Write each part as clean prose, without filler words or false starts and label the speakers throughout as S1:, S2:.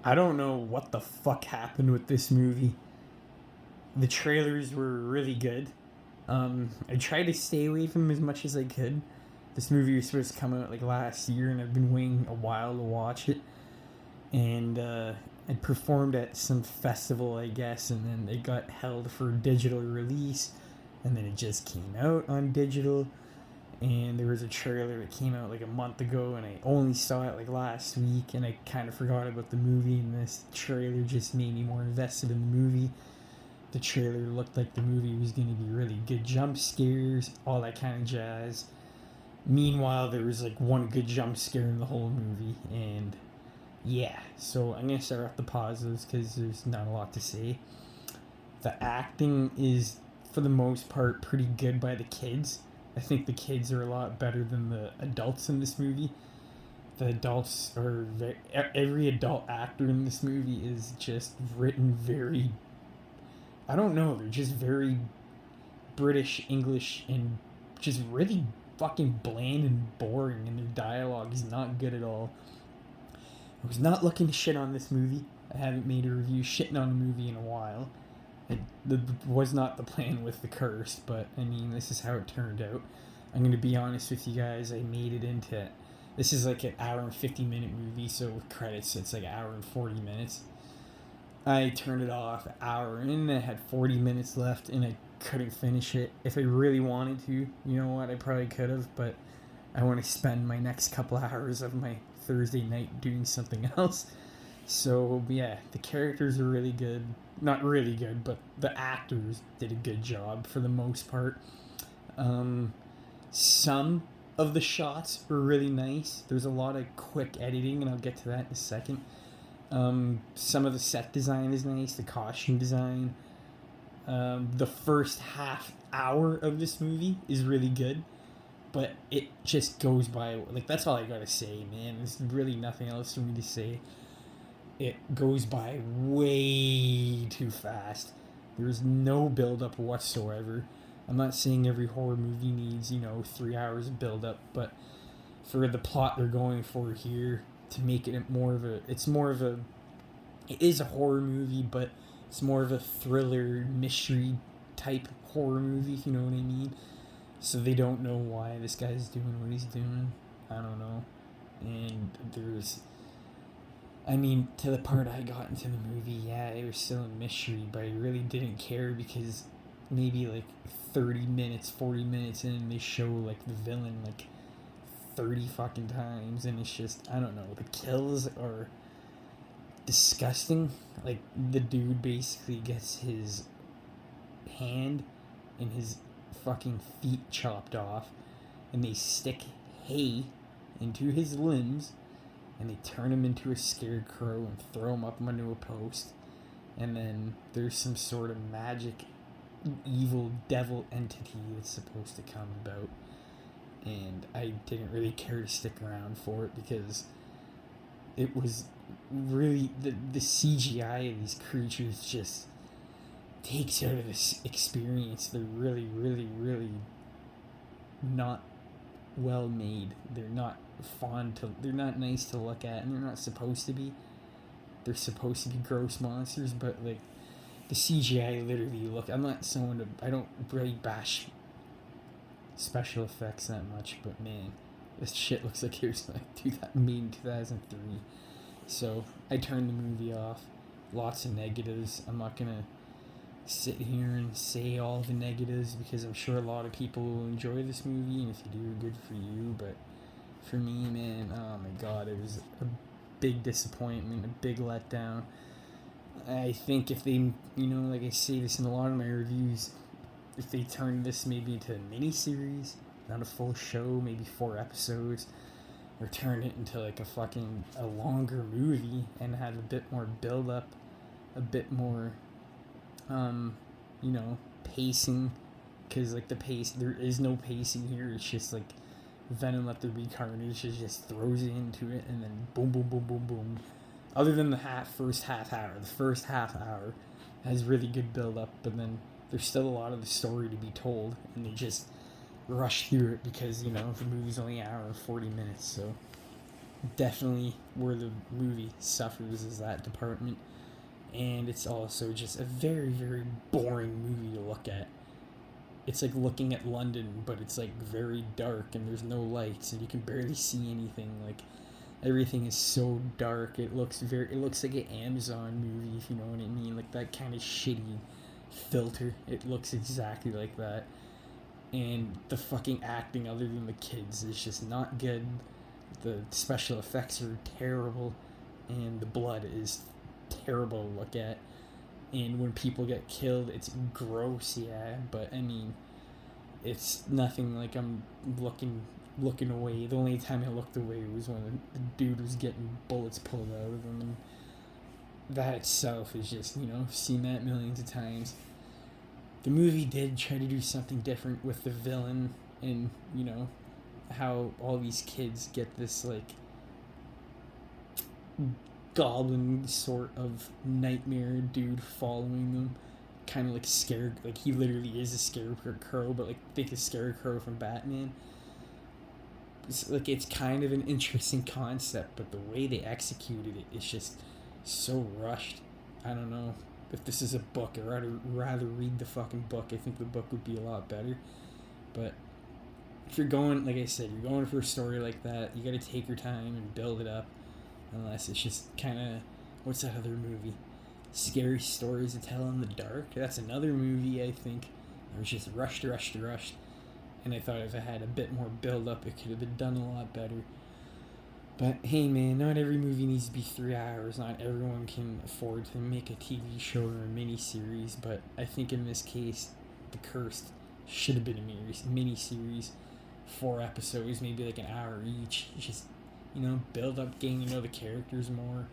S1: I don't know what the fuck happened with this movie. The trailers were really good. I tried to stay away from them as much as I could. This movie was supposed to come out like last year, and I've been waiting a while to watch it. And I performed at some festival, I guess, and then it got held for digital release, and then it just came out on digital. And there was a trailer that came out like a month ago, and I only saw it like last week, and I kind of forgot about the movie, and this trailer just made me more invested in the movie. The trailer looked like the movie was going to be really good jump scares, all that kind of jazz. Meanwhile, there was like one good jump scare in the whole movie, and yeah, so I'm going to start off the positives because there's not a lot to say. The acting is, for the most part, pretty good by the kids. I think the kids are a lot better than the adults in this movie. The adults are every adult actor in this movie is just written very, I don't know, they're just very British English and just really fucking bland and boring, and their dialogue is not good at all. I was not looking to shit on this movie. I haven't made a review shitting on a movie in a while. It was not the plan with The Curse, but I mean, this is how it turned out. I'm going to be honest with you guys, I made it into it. This is like an hour and 50-minute movie, so with credits, it's like an hour and 40 minutes. I turned it off an hour in, I had 40 minutes left, and I couldn't finish it. If I really wanted to, you know what, I probably could have, but I want to spend my next couple hours of my Thursday night doing something else. So, yeah, the characters are really good. Not really good, but the actors did a good job for the most part. Some of the shots were really nice. There's a lot of quick editing, and I'll get to that in a second. Some of the set design is nice, the costume design. The first half hour of this movie is really good, but it just goes by, like, that's all I gotta say, man. There's really nothing else for me to say. It goes by way too fast. There's no build up whatsoever. I'm not saying every horror movie needs, 3 hours of build up, but for the plot they're going for here, to make it it is a horror movie, but it's more of a thriller mystery type horror movie, if you know what I mean. So they don't know why this guy's doing what he's doing. I don't know. And to the part I got into the movie, yeah, it was still a mystery, but I really didn't care because maybe like 30 minutes, 40 minutes in, they show like the villain like 30 fucking times, and it's just, I don't know, the kills are disgusting. Like, the dude basically gets his hand and his fucking feet chopped off, and they stick hay into his limbs, and they turn him into a scarecrow and throw him up onto a post. And then there's some sort of magic, evil devil entity that's supposed to come about. And I didn't really care to stick around for it because it was really, the CGI of these creatures just takes out of this experience. They're really, really, really not well made. They're not they're not nice to look at, and they're not supposed to be. They're supposed to be gross monsters, but like, the CGI literally I'm not someone I don't really bash special effects that much, but man, this shit looks like it was like made in 2003. So I turned the movie off. Lots of negatives. I'm not gonna sit here and say all the negatives because I'm sure a lot of people will enjoy this movie, and if you do, good for you. But for me, man, oh my god, it was a big disappointment, a big letdown. I think if they, like I say this in a lot of my reviews, if they turn this maybe into a mini-series, not a full show, maybe 4 episodes, or turn it into like a longer movie and have a bit more build-up, a bit more, pacing, because like there is no pacing here. It's just like Venom Let There Be Carnage, just throws you into it, and then boom, boom, boom, boom, boom. Other than the first half hour has really good build up, but then there's still a lot of the story to be told, and they just rush through it because the movie's only an hour and 40 minutes. So definitely where the movie suffers is that department. And it's also just a very, very boring movie to look at. It's like looking at London, but it's like very dark and there's no lights and you can barely see anything. Like everything is so dark. It looks like an Amazon movie, if you know what I mean. Like that kind of shitty filter. It looks exactly like that. And the fucking acting, other than the kids, is just not good. The special effects are terrible, and the blood is terrible to look at. And when people get killed, it's gross, yeah. But I mean, it's nothing like I'm looking away. The only time I looked away was when the dude was getting bullets pulled out of him, and that itself is just, I've seen that millions of times. The movie did try to do something different with the villain, and how all these kids get this like goblin sort of nightmare dude following them, kind of like scared. Like he literally is a scarecrow, but like think a scarecrow from Batman. It's kind of an interesting concept, but the way they executed it is just so rushed. I don't know if this is a book. I'd rather read the fucking book. I think the book would be a lot better. But if you're going, like I said, you're going for a story like that, you got to take your time and build it up. Unless it's just kind of, what's that other movie? Scary Stories to Tell in the Dark. That's another movie, I think. It was just rushed. And I thought if it had a bit more build up, it could have been done a lot better. But hey, man, not every movie needs to be 3 hours. Not everyone can afford to make a TV show or a mini series. But I think in this case, The Cursed should have been a mini series, 4 episodes, maybe like an hour each. Just build up, getting to know the characters more.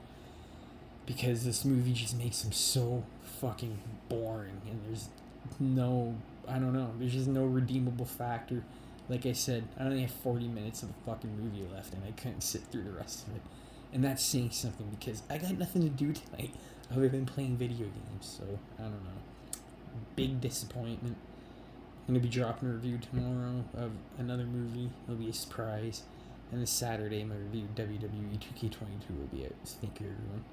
S1: Because this movie just makes them so fucking boring, and there's there's just no redeemable factor. Like I said, I only have 40 minutes of the fucking movie left, and I couldn't sit through the rest of it. And that's saying something because I got nothing to do tonight other than playing video games, so I don't know. Big disappointment. I'm going to be dropping a review tomorrow of another movie. It'll be a surprise. And this Saturday, my review of WWE 2K22 will be out. So thank you, everyone.